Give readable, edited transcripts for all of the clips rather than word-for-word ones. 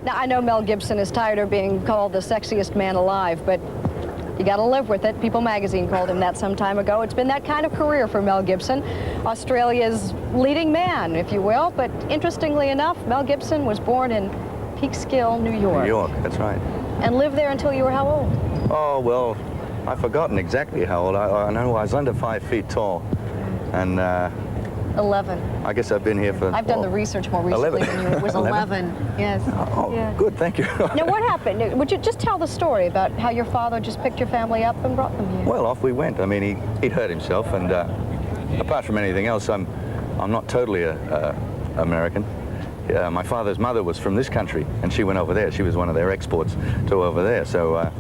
Now, I know Mel Gibson is tired of being called the sexiest man alive, but you got to live with it. People magazine called him that some time ago. It's been that kind of career for Mel Gibson, Australia's leading man, if you will. But interestingly enough, Mel Gibson was born in Peekskill, New York. New York, that's right. And lived there until you were how old? Oh, well, I've forgotten exactly how old. I know I was under 5 feet tall. And 11. I guess I've been here for... I've done the research more recently 11. than you. It was 11. Yes. Oh, yeah. Good, thank you. Now, what happened? Would you just tell the story about how your father just picked your family up and brought them here? Well, off we went. I mean, he'd hurt himself, and apart from anything else, I'm not totally American. My father's mother was from this country, and she went over there. She was one of their exports to over there, so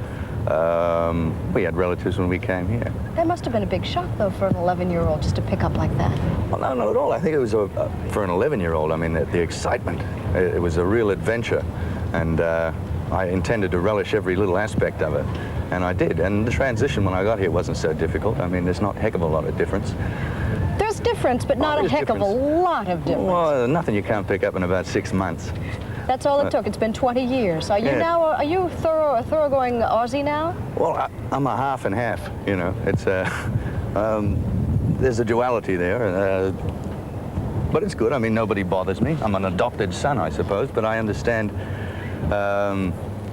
we had relatives when we came here. That must have been a big shock, though, for an 11-year-old just to pick up like that. Well, no, not at all. I think it was for an 11-year-old. I mean, the excitement. It was a real adventure, and I intended to relish every little aspect of it, and I did. And the transition when I got here wasn't so difficult. I mean, there's not a heck of a lot of difference. There's difference, but not a heck of a lot of difference. Well, nothing you can't pick up in about 6 months. That's all it took. It's been 20 years. Are you now? Are you a thoroughgoing Aussie now? Well, I'm a half and half. You know, it's there's a duality there, but it's good. I mean, nobody bothers me. I'm an adopted son, I suppose, but I understand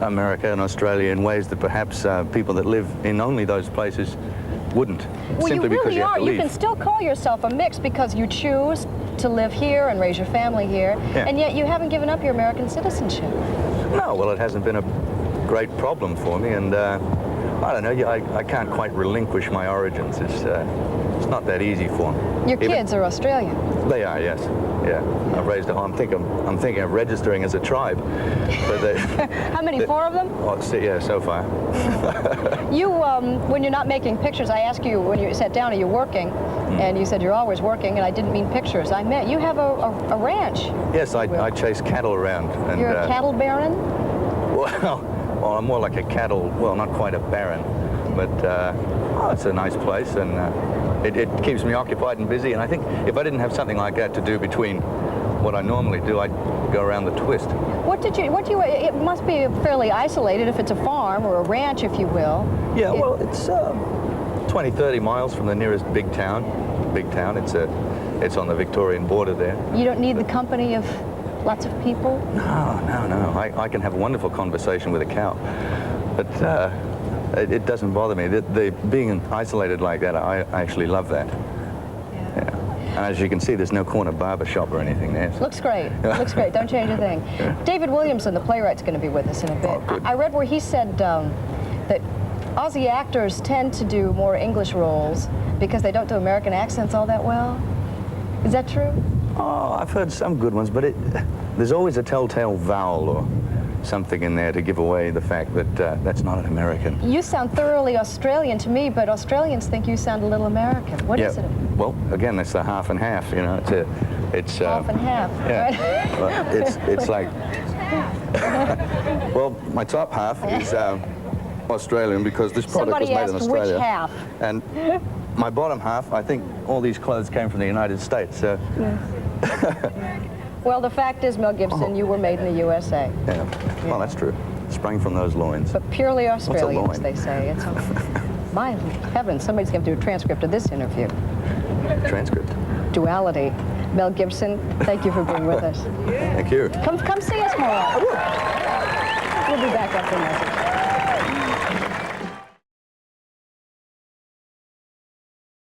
America and Australia in ways that perhaps people that live in only those places wouldn't. Well, simply you really because you have are. to leave. You can still call yourself a mix because you choose to live here and raise your family here, and yet you haven't given up your American citizenship. No, well, it hasn't been a great problem for me, and I don't know. I can't quite relinquish my origins. It's not that easy for me. Your kids are Australian. They are, yes. Yeah, I've raised a home. I'm thinking of registering as a tribe. But how many? 4 of them? Oh, yeah, so far. You, when you're not making pictures, I asked you when you sat down, are you working? And you said you're always working, and I didn't mean pictures. I meant you have a ranch. Yes, I chase cattle around. And, you're a cattle baron? Well, I'm more like a cattle, well, not quite a baron, but it's a nice place, and it keeps me occupied and busy. And I think if I didn't have something like that to do between what I normally do, I'd go around the twist. It must be fairly isolated if it's a farm or a ranch, if you will. Yeah, well, it's 20, 30 miles from the nearest big town. It's on the Victorian border there. You don't need the company of lots of people? No. I can have a wonderful conversation with a cow, but it doesn't bother me. The being isolated like that, I actually love that. Yeah. And as you can see, there's no corner barber shop or anything there. So. Looks great. Looks great. Don't change a thing. Yeah. David Williamson, the playwright's going to be with us in a bit. Oh, good. I read where he said that Aussie actors tend to do more English roles because they don't do American accents all that well. Is that true? Oh, I've heard some good ones, but there's always a telltale vowel or something in there to give away the fact that that's not an American. You sound thoroughly Australian to me, but Australians think you sound a little American. What is it? Well, again, it's the half and half. You know, it's half and half. Yeah. Right? Well, it's like. Well, my top half is Australian because this product was made in Australia. Which half? And my bottom half, I think all these clothes came from the United States. So. Yeah. Well, the fact is, Mel Gibson, you were made in the USA. Yeah. Well, that's true. Sprung from those loins. But purely Australians, they say. It's my heavens, somebody's going to do a transcript of this interview. Transcript? Duality. Mel Gibson, thank you for being with us. Thank you. Come see us more often. We'll be back after the message.